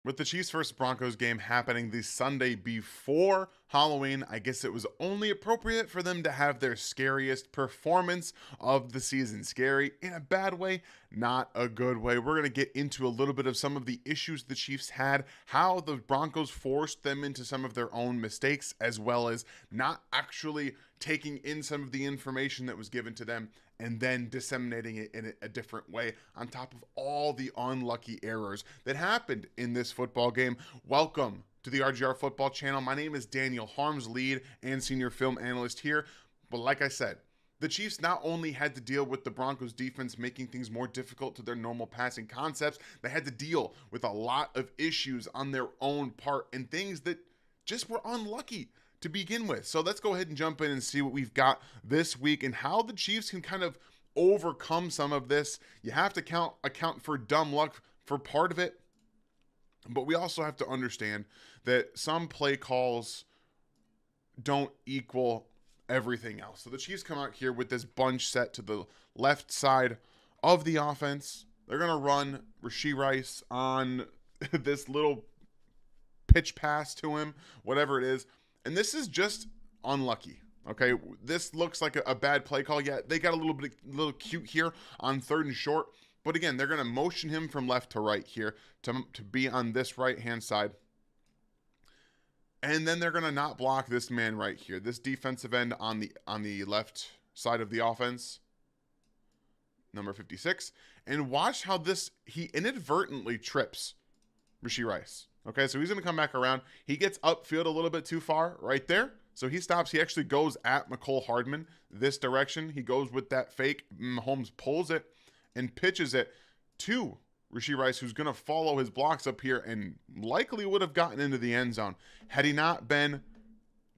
With the Chiefs versus Broncos game happening the Sunday before Halloween, I guess it was only appropriate for them to have their scariest performance of the season. Scary in a bad way, not a good way. We're going to get into a little bit of some of the issues the Chiefs had, how the Broncos forced them into some of their own mistakes, as well as not actually taking in some of the information that was given to them and then disseminating it in a different way on top of all the unlucky errors that happened in this football game. Welcome to the RGR Football Channel. My name is Daniel Harms, lead and senior film analyst here. But like I said, the Chiefs not only had to deal with the Broncos defense making things more difficult to their normal passing concepts, they had to deal with a lot of issues on their own part and things that just were unlucky to begin with. So let's go ahead and jump in and see what we've got this week and how the Chiefs can kind of overcome some of this. You have to account for dumb luck for part of it, but we also have to understand that some play calls don't equal everything else. So the Chiefs come out here with this bunch set to the left side of the offense. They're going to run Rashee Rice on this little pitch pass to him, whatever it is. And this is just unlucky. Okay, this looks like a bad play call. Yeah, they got a little cute here on 3rd and short. But again, they're going to motion him from left to right here to be on this right-hand side. And then they're going to not block this man right here, this defensive end on the left side of the offense, number 56. And watch how he inadvertently trips Rashee Rice. Okay, so he's going to come back around. He gets upfield a little bit too far right there. So he stops. He actually goes at Mecole Hardman this direction. He goes with that fake. Mahomes pulls it and pitches it to Rashee Rice, who's going to follow his blocks up here and likely would have gotten into the end zone had he not been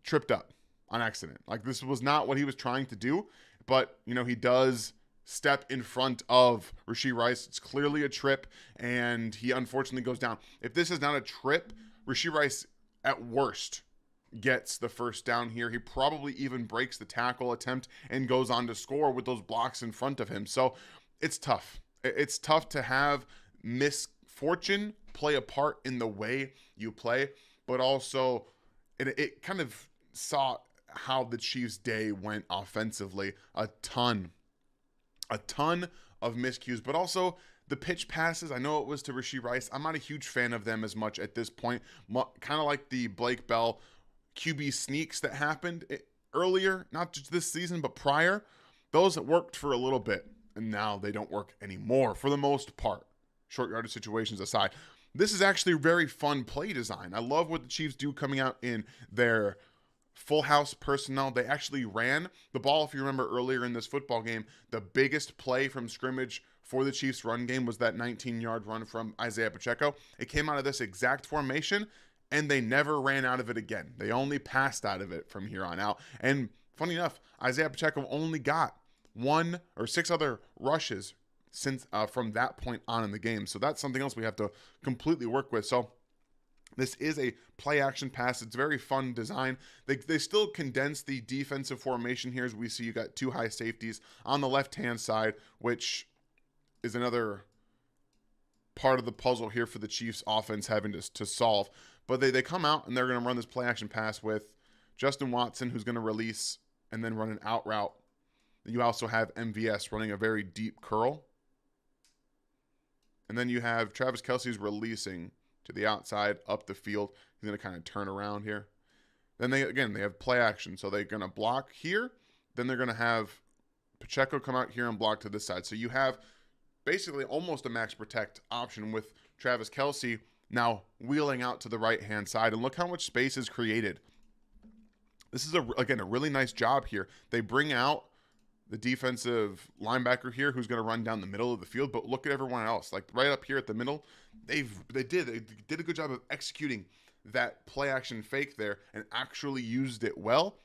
tripped up on accident. Like, this was not what he was trying to do, but, he does step in front of Rashee Rice. It's clearly a trip, and he unfortunately goes down. If this is not a trip, Rashee Rice, at worst, gets the first down here. He probably even breaks the tackle attempt and goes on to score with those blocks in front of him. So it's tough. It's tough to have misfortune play a part in the way you play, but also it kind of saw how the Chiefs' day went offensively. A ton of miscues, but also the pitch passes. I know it was to Rashee Rice. I'm not a huge fan of them as much at this point. Kind of like the Blake Bell QB sneaks that happened earlier, not just this season, but prior. Those that worked for a little bit, and now they don't work anymore for the most part. Short yardage situations aside. This is actually very fun play design. I love what the Chiefs do coming out in their full house personnel. They actually ran the ball. If you remember earlier in this football game, the biggest play from scrimmage for the Chiefs run game was that 19-yard run from Isaiah Pacheco. It came out of this exact formation, and they never ran out of it again. They only passed out of it from here on out. And funny enough, Isaiah Pacheco only got 1 or 6 other rushes since from that point on in the game. So that's something else we have to completely work with. So this is a play action pass. It's very fun design. They still condense the defensive formation here, as we see you got 2 high safeties on the left-hand side, which is another part of the puzzle here for the Chiefs offense having to solve. But they come out and they're going to run this play action pass with Justin Watson, who's going to release and then run an out route. You also have MVS running a very deep curl. And then you have Travis Kelce's releasing to the outside, up the field. He's going to kind of turn around here. Then they have play action. So they're going to block here. Then they're going to have Pacheco come out here and block to this side. So you have basically almost a max protect option with Travis Kelce now wheeling out to the right-hand side. And look how much space is created. This is, again, a really nice job here. They bring out the defensive linebacker here who's going to run down the middle of the field, but look at everyone else. Like right up here at the middle, they did a good job of executing that play action fake there and actually used it well.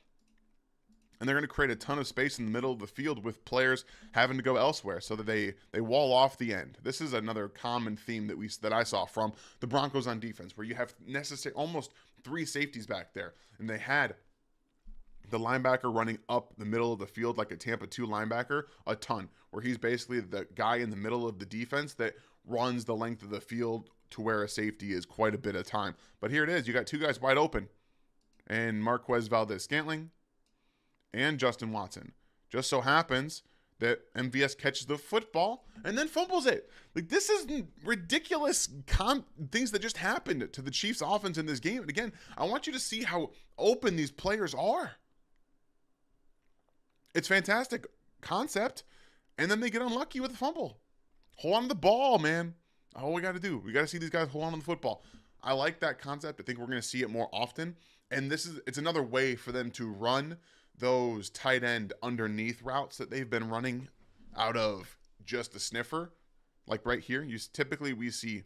And they're going to create a ton of space in the middle of the field with players having to go elsewhere so that they wall off the end. This is another common theme that I saw from the Broncos on defense, where you have almost 3 safeties back there, and they had the linebacker running up the middle of the field like a Tampa 2 linebacker a ton, where he's basically the guy in the middle of the defense that runs the length of the field to where a safety is quite a bit of time. But here it is. You got two guys wide open. And Marquez Valdez-Scantling and Justin Watson. Just so happens that MVS catches the football and then fumbles it. Like, this is ridiculous things that just happened to the Chiefs offense in this game. And again, I want you to see how open these players are. It's fantastic concept. And then they get unlucky with a fumble. Hold on to the ball, man. All we got to do. We got to see these guys hold on to the football. I like that concept. I think we're going to see it more often. And it's another way for them to run those tight end underneath routes that they've been running out of just a sniffer. Like right here, typically we see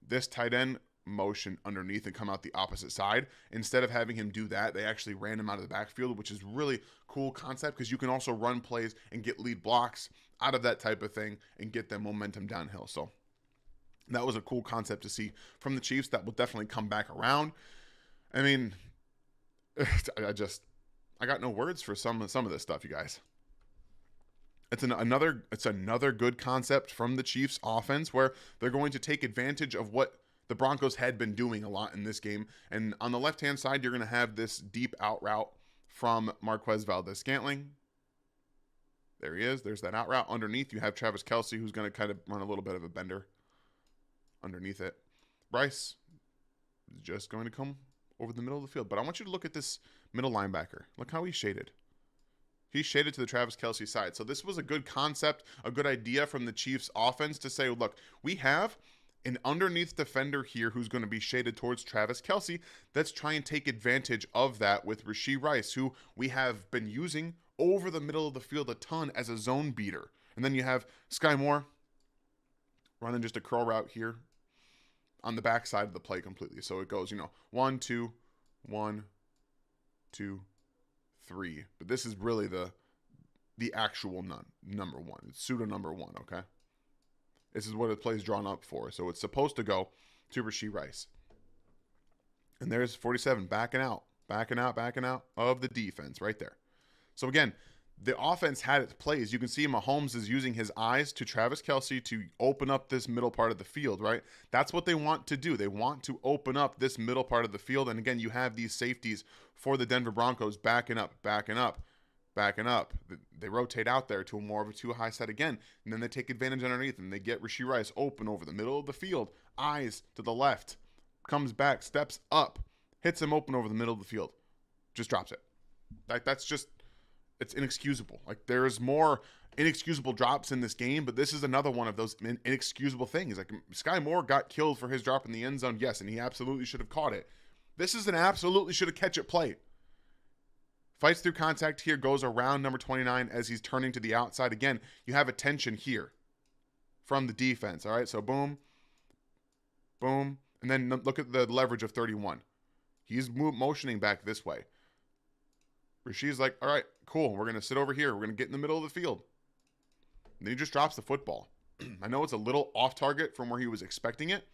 this tight end motion underneath and come out the opposite side. Instead of having him do that, they actually ran him out of the backfield, which is really cool concept because you can also run plays and get lead blocks out of that type of thing and get them momentum downhill. So that was a cool concept to see from the Chiefs. That will definitely come back around. I mean, I got no words for some of this stuff, you guys. It's another good concept from the Chiefs offense where they're going to take advantage of what the Broncos had been doing a lot in this game. And on the left-hand side, you're going to have this deep out route from Marquez Valdez-Scantling. There he is. There's that out route. Underneath, you have Travis Kelce, who's going to kind of run a little bit of a bender underneath it. Bryce is just going to come over the middle of the field. But I want you to look at this middle linebacker. Look how he's shaded. He's shaded to the Travis Kelce side. So this was a good concept, a good idea from the Chiefs offense to say, look, we have an underneath defender here who's going to be shaded towards Travis Kelce. Let's try and take advantage of that with Rashee Rice, who we have been using over the middle of the field a ton as a zone beater. And then you have Sky Moore running just a curl route here on the backside of the play completely. So it goes, 1, 2, 1, 2, 3. But this is really the actual number one. It's pseudo number one, okay? This is what the play is drawn up for. So it's supposed to go to Rashee Rice. And there's 47 backing out of the defense right there. So again, the offense had its plays. You can see Mahomes is using his eyes to Travis Kelce to open up this middle part of the field, right? That's what they want to do. They want to open up this middle part of the field. And again, you have these safeties for the Denver Broncos backing up. They rotate out there to more of a too high set again. And then they take advantage underneath and they get Rashee Rice open over the middle of the field. Eyes to the left. Comes back, steps up, hits him open over the middle of the field. Just drops it. That's just... It's inexcusable. Like, there's more inexcusable drops in this game, but this is another one of those inexcusable things. Like, Sky Moore got killed for his drop in the end zone, yes, and he absolutely should have caught it. This is an absolutely should have catch it play. Fights through contact here, goes around number 29 as he's turning to the outside. Again, you have attention here from the defense, all right? So boom, boom, and then look at the leverage of 31. He's motioning back this way. Rashee's like, all right, cool. We're going to sit over here. We're going to get in the middle of the field. And then he just drops the football. I know it's a little off target from where he was expecting it.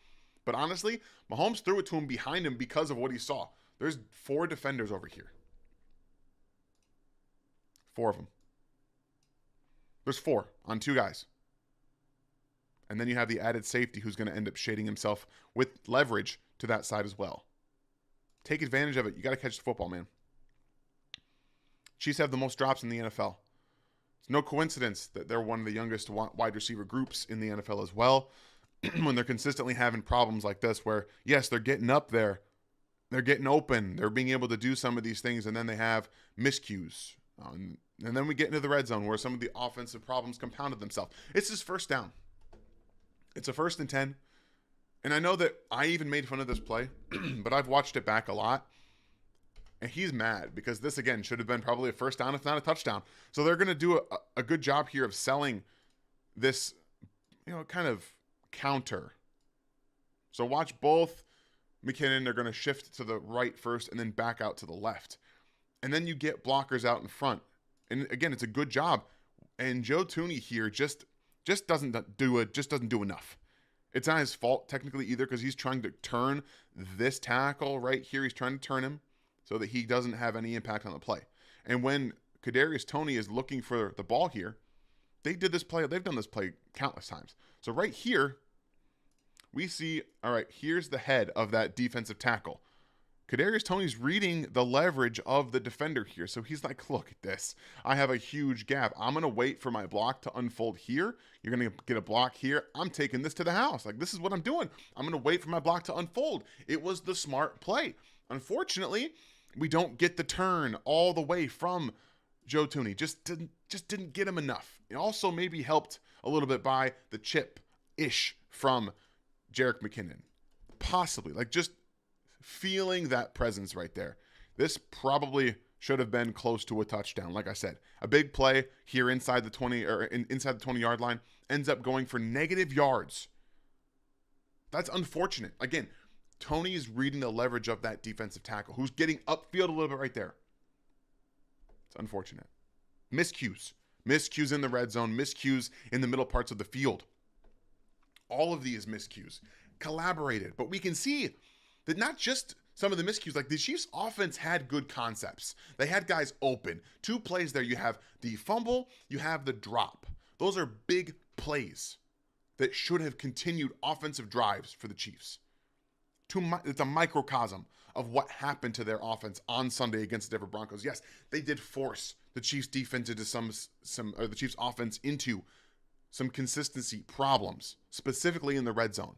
But honestly, Mahomes threw it to him behind him because of what he saw. There's 4 defenders over here. 4 of them. There's 4 on 2 guys. And then you have the added safety who's going to end up shading himself with leverage to that side as well. Take advantage of it. You got to catch the football, man. Chiefs have the most drops in the NFL. It's no coincidence that they're one of the youngest wide receiver groups in the NFL as well. When they're consistently having problems like this where, yes, they're getting up there. They're getting open. They're being able to do some of these things, and then they have miscues. And then we get into the red zone where some of the offensive problems compounded themselves. It's his first down. It's a 1st and 10. And I know that I even made fun of this play, but I've watched it back a lot. And he's mad because this, again, should have been probably a 1st down, if not a touchdown. So they're going to do a good job here of selling this, kind of counter. So watch both McKinnon. They're going to shift to the right first and then back out to the left. And then you get blockers out in front. And again, it's a good job. And Joe Thuney here just doesn't do enough. It's not his fault technically either because he's trying to turn this tackle right here. He's trying to turn him so that he doesn't have any impact on the play. And when Kadarius Toney is looking for the ball here, they've done this play countless times. So right here, we see, all right, here's the head of that defensive tackle. Kadarius Toney's reading the leverage of the defender here. So he's like, look at this. I have a huge gap. I'm going to wait for my block to unfold here. You're going to get a block here. I'm taking this to the house. Like, this is what I'm doing. I'm going to wait for my block to unfold. It was the smart play. Unfortunately, we don't get the turn all the way from Joe Thuney. Just didn't get him enough. It also maybe helped a little bit by the chip-ish from Jerick McKinnon. Possibly. Like, just feeling that presence right there. This probably should have been close to a touchdown. Like I said, a big play here inside the 20 or inside the 20-yard line ends up going for negative yards. That's unfortunate. Again, Toney is reading the leverage of that defensive tackle who's getting upfield a little bit right there. It's unfortunate. Miscues in the red zone, miscues in the middle parts of the field. All of these miscues collaborated, but we can see that not just some of the miscues, like the Chiefs offense had good concepts. They had guys open. 2 plays there. You have the fumble, you have the drop. Those are big plays that should have continued offensive drives for the Chiefs. It's a microcosm of what happened to their offense on Sunday against the Denver Broncos. Yes, they did force the Chiefs defense into the Chiefs offense into some consistency problems, specifically in the red zone.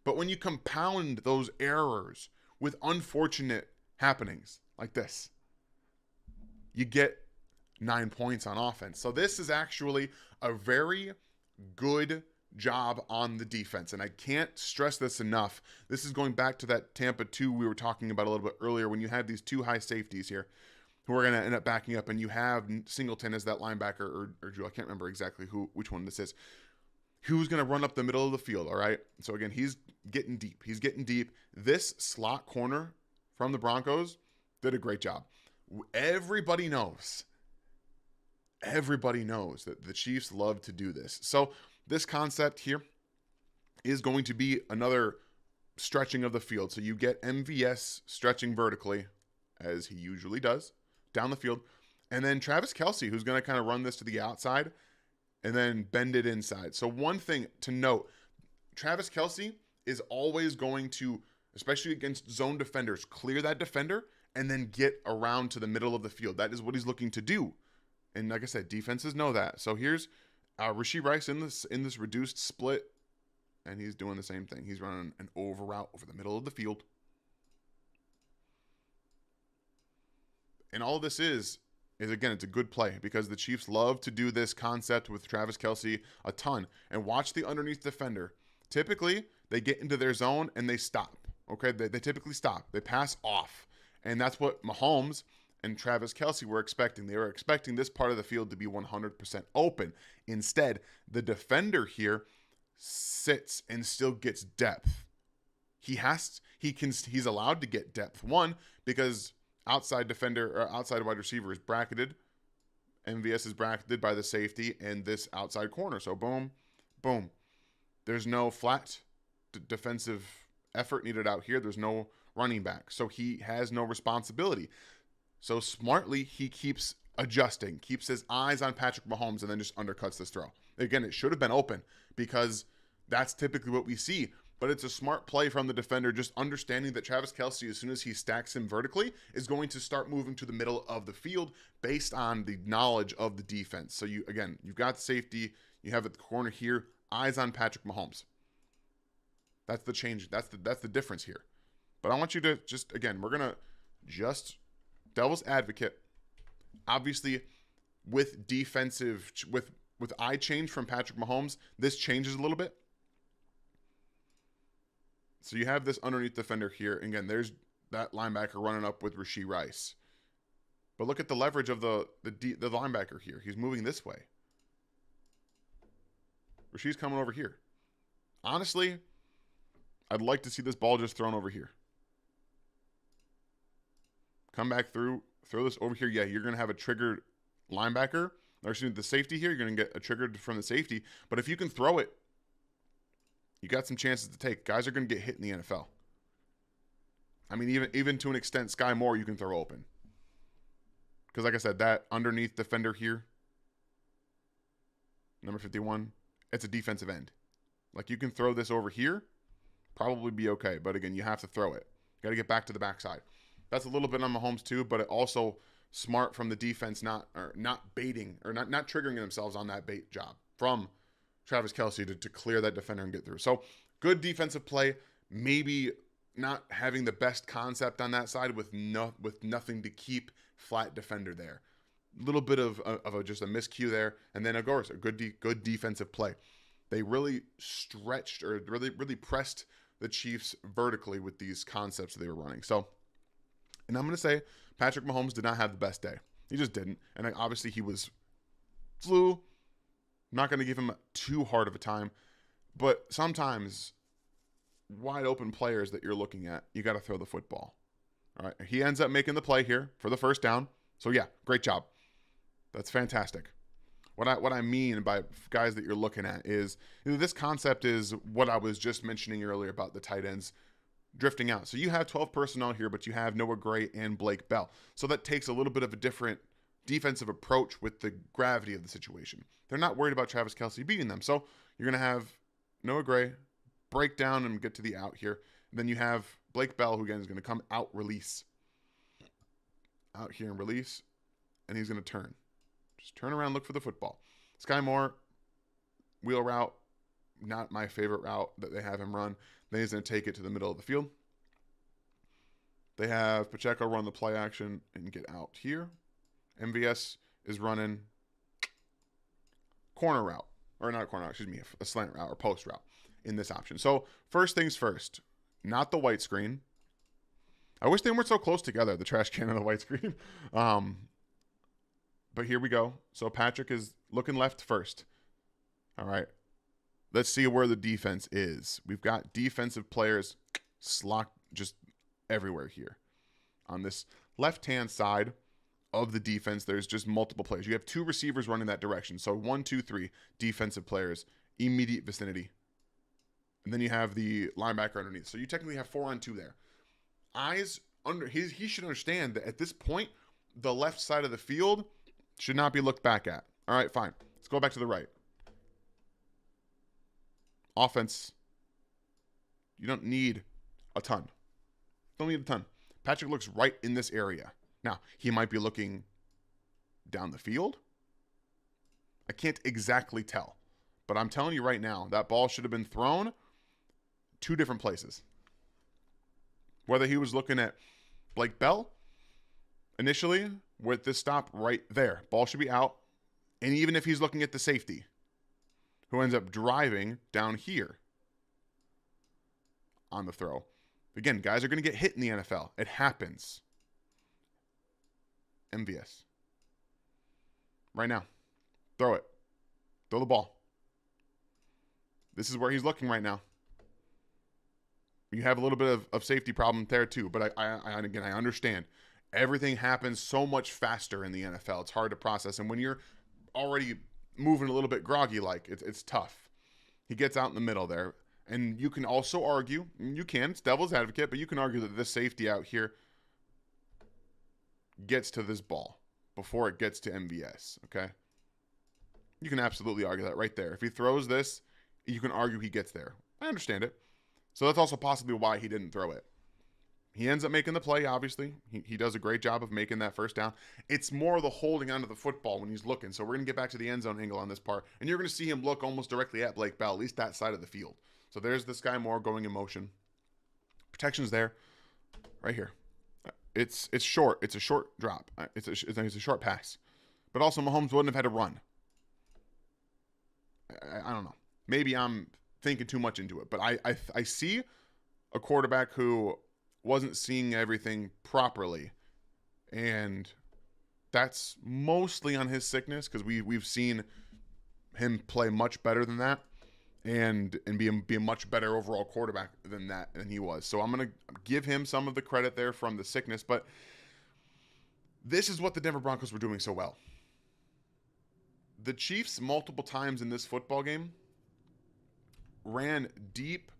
But when you compound those errors with unfortunate happenings like this, you get 9 points on offense. So this is actually a very good job on the defense. And I can't stress this enough. This is going back to that Tampa 2 we were talking about a little bit earlier when you had these 2 high safeties here who are going to end up backing up, and you have Singleton as that linebacker, or Drew, I can't remember exactly which one this is, who's going to run up the middle of the field, all right? So, again, he's getting deep. This slot corner from the Broncos did a great job. Everybody knows that the Chiefs love to do this. So, this concept here is going to be another stretching of the field. So, you get MVS stretching vertically, as he usually does, down the field. And then Travis Kelce, who's going to kind of run this to the outside and then bend it inside. So one thing to note, Travis Kelce is always going to, especially against zone defenders, clear that defender and then get around to the middle of the field. That is what he's looking to do. And like I said, defenses know that. So here's Rashee Rice in this reduced split, and he's doing the same thing. He's running an over route over the middle of the field. And all this is again, it's a good play because the Chiefs love to do this concept with Travis Kelce a ton. And watch the underneath defender. Typically, they get into their zone and they stop. Okay, they typically stop. They pass off. And that's what Mahomes and Travis Kelce were expecting. They were expecting this part of the field to be 100% open. Instead, the defender here sits and still gets depth. He's allowed to get depth. One, because outside defender or outside wide receiver is bracketed. MVS is bracketed by the safety and this outside corner. So boom, boom. There's no flat defensive effort needed out here. There's no running back. So he has no responsibility. So smartly, he keeps adjusting, keeps his eyes on Patrick Mahomes, and then just undercuts this throw. Again, it should have been open because that's typically what we see. But it's a smart play from the defender, just understanding that Travis Kelce, as soon as he stacks him vertically, is going to start moving to the middle of the field based on the knowledge of the defense. So you've got the safety, you have at the corner here, eyes on Patrick Mahomes. That's the change. That's the difference here. But I want you to just, again, we're going to just devil's advocate. Obviously, with eye change from Patrick Mahomes, this changes a little bit. So you have this underneath defender here. And again, there's that linebacker running up with Rashee Rice. But look at the leverage of the linebacker here. He's moving this way. Rashee's coming over here. Honestly, I'd like to see this ball just thrown over here. Come back through, throw this over here. Yeah, you're going to have a triggered linebacker. Or excuse me, the safety here, you're going to get a triggered from the safety. But if you can throw it, you got some chances to take. Guys are going to get hit in the NFL. I mean, even to an extent, Sky Moore, you can throw open. Because like I said, that underneath defender here, number 51, it's a defensive end. Like you can throw this over here, probably be okay. But again, you have to throw it. Got to get back to the backside. That's a little bit on Mahomes too, but it also smart from the defense not baiting or not triggering themselves on that bait job from Travis Kelce to clear that defender and get through. So good defensive play. Maybe not having the best concept on that side with nothing to keep flat defender there. A little bit of just a miscue there, and then of course a good defensive play. They really stretched or really pressed the Chiefs vertically with these concepts they were running. So, and I'm going to say Patrick Mahomes did not have the best day. He just didn't, and obviously he was flu. I'm not going to give him too hard of a time, but sometimes wide open players that you're looking at, you got to throw the football. All right, he ends up making the play here for the first down. So yeah, great job. That's fantastic. What I mean by guys that you're looking at is, this concept is what I was just mentioning earlier about the tight ends drifting out. So you have 12 personnel here, but you have Noah Gray and Blake Bell. So that takes a little bit of a different defensive approach with the gravity of the situation. They're not worried about Travis Kelce beating them. So you're going to have Noah Gray break down and get to the out here. And then you have Blake Bell, who again is going to come out release. Out here and release. And he's going to turn. Just turn around, look for the football. Sky Moore, wheel route, not my favorite route that they have him run. Then he's going to take it to the middle of the field. They have Pacheco run the play action and get out here. MVS is running corner route, or not corner route, excuse me, a slant route or post route in this option. So first things first, not the white screen. I wish they weren't so close together, the trash can and the white screen. But here we go. So Patrick is looking left first. All right. Let's see where the defense is. We've got defensive players slocked just everywhere here. On this left-hand side of the defense, there's just multiple players. You have two receivers running that direction. So 1, 2, 3 defensive players, immediate vicinity. And then you have the linebacker underneath. So you technically have 4 on 2 there. Eyes under he should understand that at this point, the left side of the field should not be looked back at. All right, fine. Let's go back to the right. Offense. You don't need a ton. Don't need a ton. Patrick looks right in this area. Now, he might be looking down the field. I can't exactly tell. But I'm telling you right now, that ball should have been thrown 2 different places. Whether he was looking at Blake Bell initially with this stop right there. Ball should be out. And even if he's looking at the safety, who ends up driving down here on the throw. Again, guys are going to get hit in the NFL. It happens. MVS. Right now. Throw it. Throw the ball. This is where he's looking right now. You have a little bit of safety problem there too, but I understand. Everything happens so much faster in the NFL. It's hard to process. And when you're already moving a little bit groggy, like it's tough. He gets out in the middle there. And you can also argue, it's devil's advocate, but you can argue that this safety out here gets to this ball before it gets to MVS, okay? You can absolutely argue that right there. If he throws this, you can argue he gets there. I understand it. So that's also possibly why he didn't throw it. He ends up making the play, obviously. He does a great job of making that first down. It's more the holding onto the football when he's looking. So we're going to get back to the end zone angle on this part. And you're going to see him look almost directly at Blake Bell, at least that side of the field. So there's this guy Moore going in motion. Protection's there. Right here. It's short. It's a short drop. It's a short pass. But also Mahomes wouldn't have had to run. I don't know. Maybe I'm thinking too much into it. But I see a quarterback who wasn't seeing everything properly, and that's mostly on his sickness because we've seen him play much better than that and be a much better overall quarterback than he was. So I'm gonna give him some of the credit there from the sickness, but this is what the Denver Broncos were doing so well. The Chiefs multiple times in this football game ran deep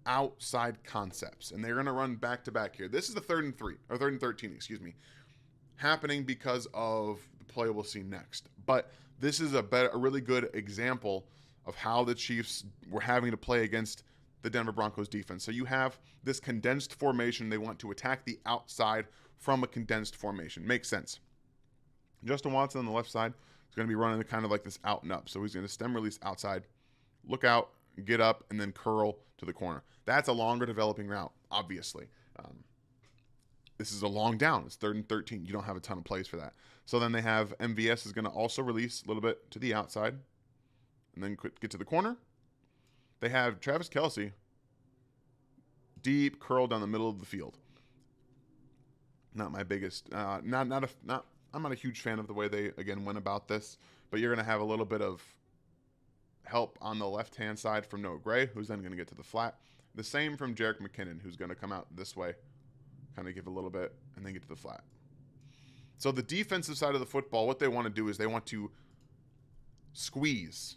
outside concepts, and they're going to run back-to-back here. This is the 3rd and 13, happening because of the play we'll see next. But this is a really good example of how the Chiefs were having to play against the Denver Broncos defense. So you have this condensed formation. They want to attack the outside from a condensed formation. Makes sense. Justin Watson on the left side is going to be running kind of like this out and up. So he's going to stem release outside, look out, get up, and then curl to the corner. That's a longer developing route, obviously. This is a long down. It's 3rd and 13. You don't have a ton of plays for that. So then they have MVS is going to also release a little bit to the outside and then get to the corner. They have Travis Kelce deep curl down the middle of the field. Not my biggest, I'm not a huge fan of the way they, again, went about this, but you're going to have a little bit of help on the left-hand side from Noah Gray, who's then going to get to the flat. The same from Jerick McKinnon, who's going to come out this way, kind of give a little bit, and then get to the flat. So the defensive side of the football, what they want to do is they want to squeeze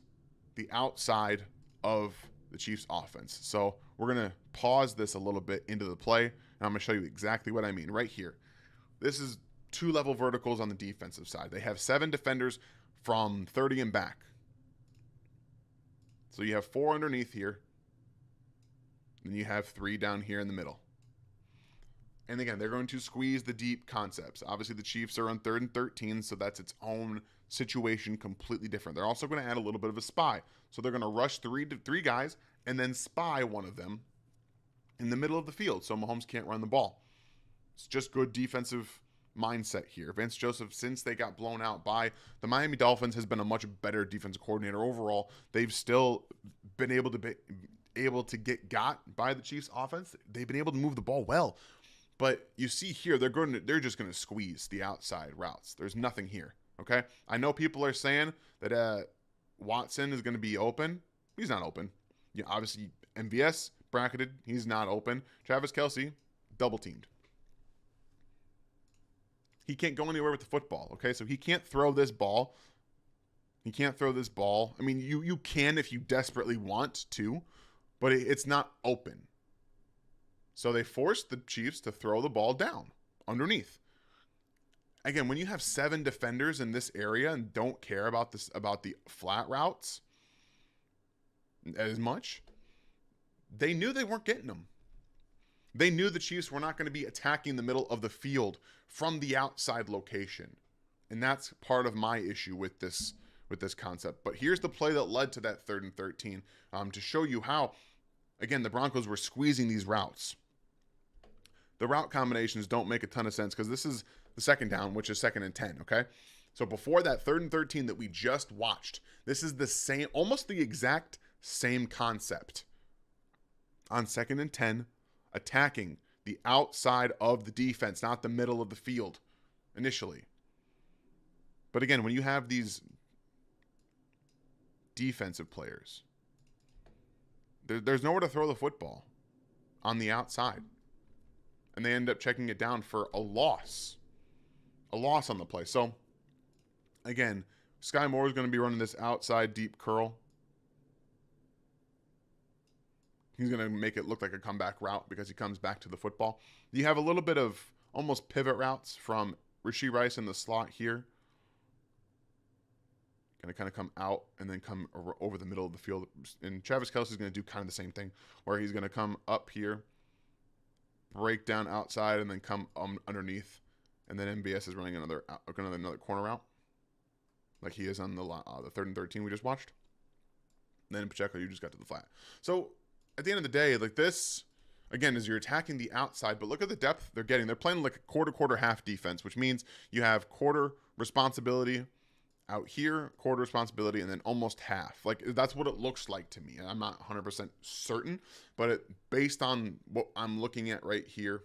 the outside of the Chiefs' offense. So we're going to pause this a little bit into the play, and I'm going to show you exactly what I mean right here. This is 2 level verticals on the defensive side. They have 7 defenders from 30 and back. So you have 4 underneath here, and you have 3 down here in the middle. And again, they're going to squeeze the deep concepts. Obviously, the Chiefs are on 3rd and 13, so that's its own situation, completely different. They're also going to add a little bit of a spy. So they're going to rush three guys and then spy one of them in the middle of the field so Mahomes can't run the ball. It's just good defensive mindset here. Vance Joseph, since they got blown out by the Miami Dolphins, has been a much better defensive coordinator overall. They've still been able to get got by the Chiefs offense. They've been able to move the ball well. But you see here, they're just going to squeeze the outside routes. There's nothing here, okay? I know people are saying that Watson is going to be open. He's not open. You know, obviously, MVS, bracketed. He's not open. Travis Kelce, double-teamed. He can't go anywhere with the football, okay? So he can't throw this ball. He can't throw this ball. I mean, you can if you desperately want to, but it's not open. So they forced the Chiefs to throw the ball down underneath. Again, when you have 7 defenders in this area and don't care about the flat routes as much, they knew they weren't getting them. They knew the Chiefs were not going to be attacking the middle of the field from the outside location. And that's part of my issue with this concept. But here's the play that led to that 3rd and 13 to show you how, again, the Broncos were squeezing these routes. The route combinations don't make a ton of sense because this is the 2nd down, which is 2nd and 10, okay? So before that 3rd and 13 that we just watched, this is the same, almost the exact same concept. On 2nd and 10, attacking the outside of the defense, not the middle of the field initially. But again, when you have these defensive players, there's nowhere to throw the football on the outside. And they end up checking it down for a loss on the play. So, again, Sky Moore is going to be running this outside deep curl. He's going to make it look like a comeback route because he comes back to the football. You have a little bit of almost pivot routes from Rashee Rice in the slot here. Going to kind of come out and then come over the middle of the field. And Travis Kelce is going to do kind of the same thing where he's going to come up here, break down outside, and then come underneath. And then MVS is running another corner route like he is on the 3rd and 13 we just watched. And then Pacheco, you just got to the flat. So at the end of the day, like this, again, is you're attacking the outside, but look at the depth they're getting. They're playing like a quarter, half defense, which means you have quarter responsibility out here, quarter responsibility, and then almost half. Like, that's what it looks like to me. I'm not 100% certain, but based on what I'm looking at right here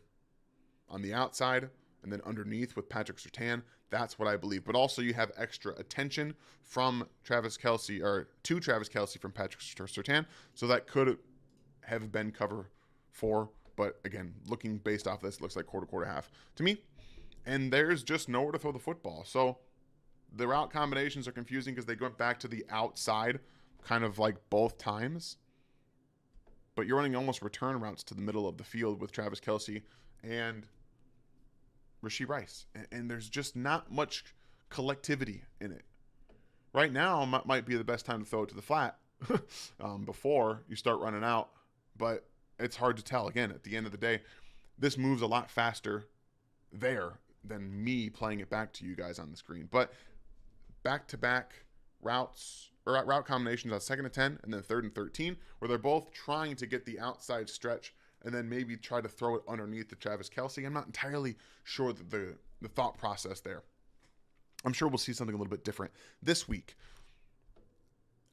on the outside and then underneath with Patrick Surtain, that's what I believe. But also you have extra attention from Travis Kelce, or to Travis Kelce from Patrick Surtain, so that could have been cover 4. But again, looking based off this, looks like quarter, half to me. And there's just nowhere to throw the football. So the route combinations are confusing because they went back to the outside kind of like both times. But you're running almost return routes to the middle of the field with Travis Kelce and Rashee Rice. And there's just not much collectivity in it. Right now might be the best time to throw it to the flat before you start running out. But it's hard to tell. Again, at the end of the day, this moves a lot faster there than me playing it back to you guys on the screen. But back-to-back routes or route combinations on 2nd and 10 and then 3rd and 13, where they're both trying to get the outside stretch and then maybe try to throw it underneath to Travis Kelce. I'm not entirely sure that the thought process there. I'm sure we'll see something a little bit different this week.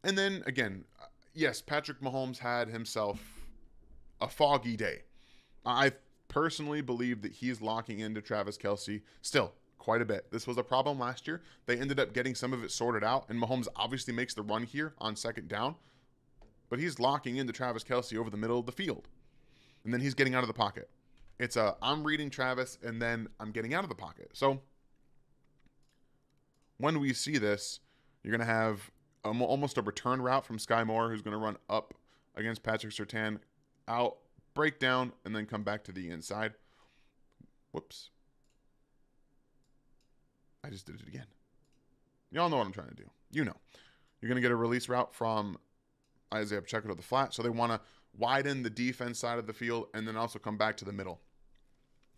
And then again, yes, Patrick Mahomes had himself a foggy day. I personally believe that he's locking into Travis Kelce still quite a bit. This was a problem last year. They ended up getting some of it sorted out, and Mahomes obviously makes the run here on 2nd down, but he's locking into Travis Kelce over the middle of the field. And then he's getting out of the pocket. It's I'm reading Travis, and then I'm getting out of the pocket. So when we see this, you're going to have almost a return route from Sky Moore, who's going to run up against Patrick Surtain, out, break down, and then come back to the inside. Whoops. I just did it again. Y'all know what I'm trying to do. You know. You're going to get a release route from Isaiah Pacheco to the flat, so they want to widen the defense side of the field and then also come back to the middle.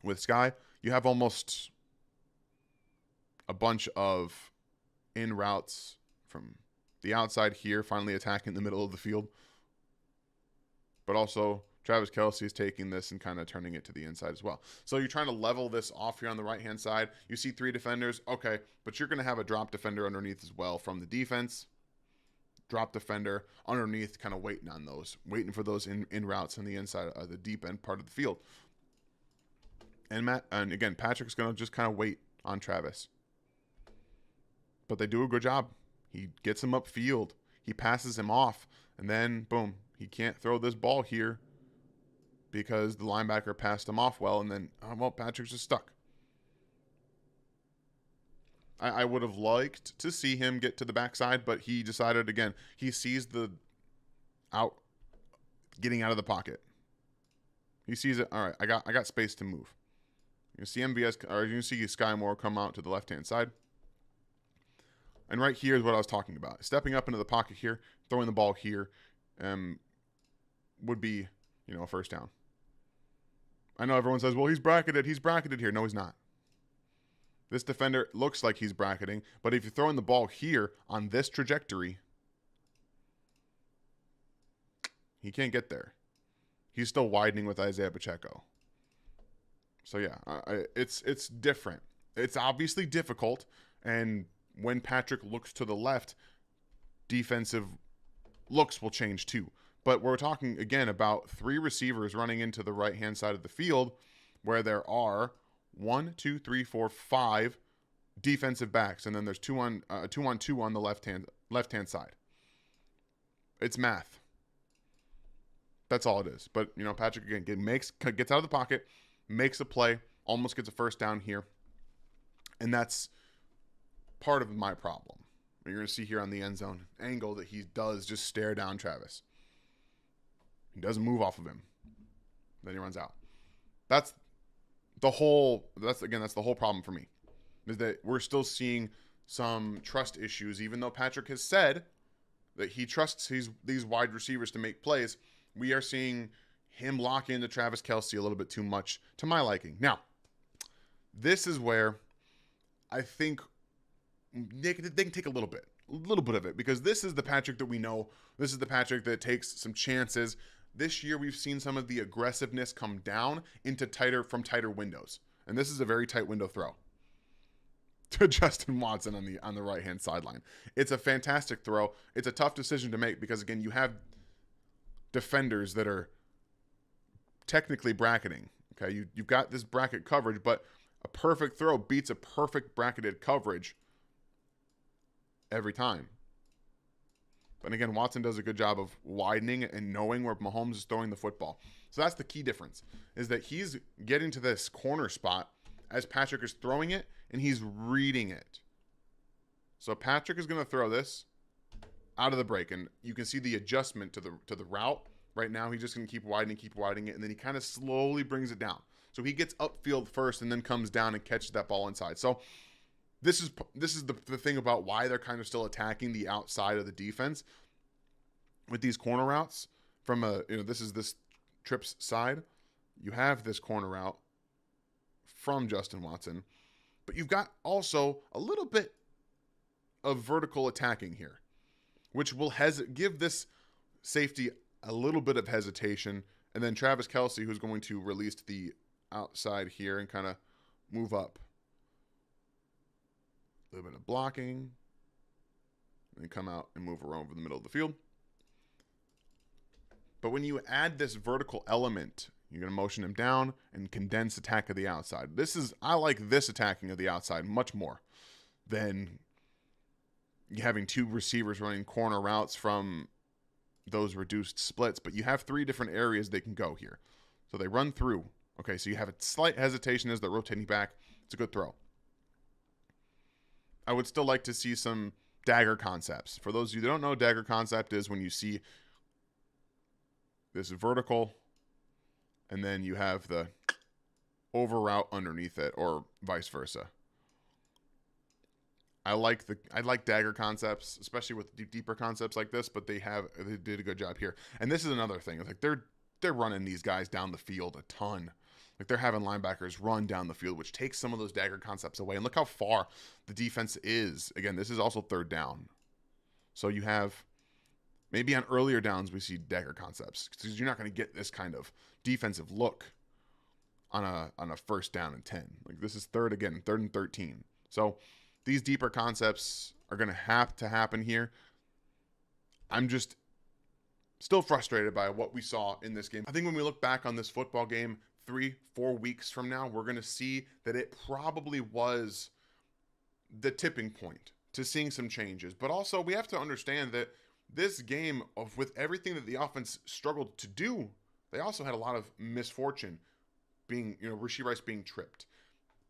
With Sky, you have almost a bunch of in routes from the outside here, finally attacking the middle of the field. But also, Travis Kelce is taking this and kind of turning it to the inside as well. So you're trying to level this off here on the right-hand side. You see 3 defenders. Okay, but you're going to have a drop defender underneath as well from the defense. Drop defender underneath, kind of waiting on those, waiting for those in routes on the inside of the deep end part of the field. And again, Patrick's going to just kind of wait on Travis. But they do a good job. He gets him upfield. He passes him off. And then, boom, he can't throw this ball here because the linebacker passed him off well. And then, well, Patrick's just stuck. I would have liked to see him get to the backside, but he decided, again, he sees the getting out of the pocket. He sees it. All right, I got space to move. You can see MVS, or you can see Sky Moore come out to the left-hand side. And right here is what I was talking about. Stepping up into the pocket here, throwing the ball here, would be, a first down. I know everyone says, well, he's bracketed here. No, he's not. This defender looks like he's bracketing, but if you're throwing the ball here on this trajectory, he can't get there. He's still widening with Isaiah Pacheco. So yeah, it's different. It's obviously difficult, and when Patrick looks to the left, defensive looks will change too. But we're talking again about 3 receivers running into the right-hand side of the field, where there are 1, 2, 3, 4, 5 defensive backs, and then there's 2 on 2 on the left-hand side. It's math. That's all it is. But Patrick again gets out of the pocket, makes a play, almost gets a first down here, and that's part of my problem. You're going to see here on the end zone angle that he does just stare down Travis. He doesn't move off of him. Then he runs out. That's the whole problem for me, is that we're still seeing some trust issues, even though Patrick has said that he trusts these wide receivers to make plays. We are seeing him lock into Travis Kelce a little bit too much to my liking. Now, this is where I think they can take a little bit of it, because this is the Patrick that we know. This is the Patrick that takes some chances. This year, we've seen some of the aggressiveness come down into tighter windows. And this is a very tight window throw to Justin Watson on the right-hand sideline. It's a fantastic throw. It's a tough decision to make because, again, you have defenders that are technically bracketing. Okay, you've got this bracket coverage, but a perfect throw beats a perfect bracketed coverage every time. But again, Watson does a good job of widening and knowing where Mahomes is throwing the football. So that's the key difference, is that he's getting to this corner spot as Patrick is throwing it, and he's reading it. So Patrick is going to throw this out of the break, and you can see the adjustment to the route. Right now, he's just going to keep widening it, and then he kind of slowly brings it down. So he gets upfield first and then comes down and catches that ball inside. So this is the thing about why they're kind of still attacking the outside of the defense, with these corner routes from this is this trip's side. You have this corner route from Justin Watson, but you've got also a little bit of vertical attacking here, which will give this safety a little bit of hesitation. And then Travis Kelce, who's going to release the outside here and kind of move up. A little bit of blocking. And come out and move around over the middle of the field. But when you add this vertical element, you're going to motion him down and condense attack of the outside. I like this attacking of the outside much more than having two receivers running corner routes from those reduced splits. But you have three different areas they can go here. So they run through. Okay, so you have a slight hesitation as they're rotating back. It's a good throw. I would still like to see some dagger concepts. For those of you that don't know, dagger concept is when you see this vertical and then you have the over route underneath it, or vice versa. I like dagger concepts, especially with deeper concepts like this, but they did a good job here. And this is another thing. It's like they're running these guys down the field a ton. Like they're having linebackers run down the field, which takes some of those dagger concepts away. And look how far the defense is. Again, this is also third down. So you have, maybe on earlier downs we see dagger concepts, because you're not going to get this kind of defensive look on a first down and 10. Like this is third and 13. So these deeper concepts are going to have to happen here. I'm just still frustrated by what we saw in this game. I think when we look back on this football game 3-4 weeks from now, we're going to see that it probably was the tipping point to seeing some changes. But also we have to understand that this game, with everything that the offense struggled to do, they also had a lot of misfortune, being, Rashee Rice being tripped,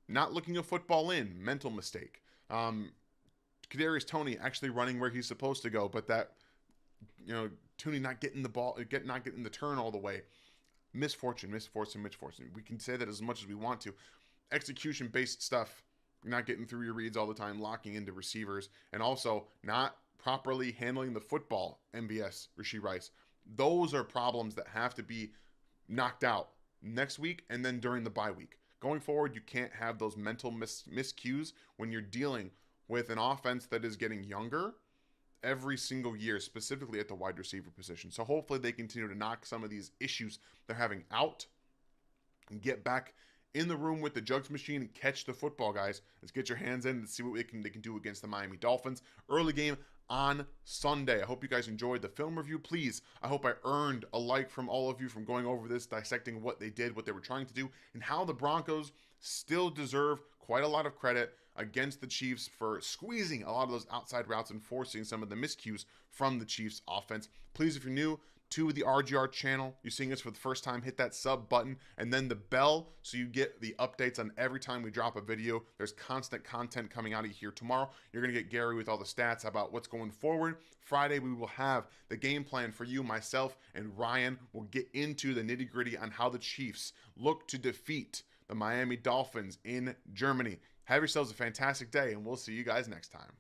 not looking a football in, mental mistake. Kadarius Toney actually running where he's supposed to go, but that, Toney not getting the ball, not getting the turn all the way. Misfortune. We can say that as much as we want to. Execution-based stuff, not getting through your reads all the time, locking into receivers, and also not properly handling the football, MVS, Rashee Rice. Those are problems that have to be knocked out next week and then during the bye week. Going forward, you can't have those mental miscues when you're dealing with an offense that is getting younger every single year, specifically at the wide receiver position. So hopefully they continue to knock some of these issues they're having out and get back in the room with the jugs machine and catch the football, guys. Let's get your hands in and see what they can do against the Miami Dolphins. Early game on Sunday. I hope you guys enjoyed the film review. Please, I hope I earned a like from all of you from going over this, dissecting what they did, what they were trying to do, and how the Broncos still deserve quite a lot of credit against the Chiefs for squeezing a lot of those outside routes and forcing some of the miscues from the Chiefs offense. Please, if you're new to the RGR channel, you're seeing us for the first time, hit that sub button and then the bell so you get the updates on every time we drop a video. There's constant content coming out of here. Tomorrow, you're going to get Gary with all the stats about what's going forward. Friday, we will have the game plan for you, myself, and Ryan will get into the nitty-gritty on how the Chiefs look to defeat the Miami Dolphins in Germany. Have yourselves a fantastic day, and we'll see you guys next time.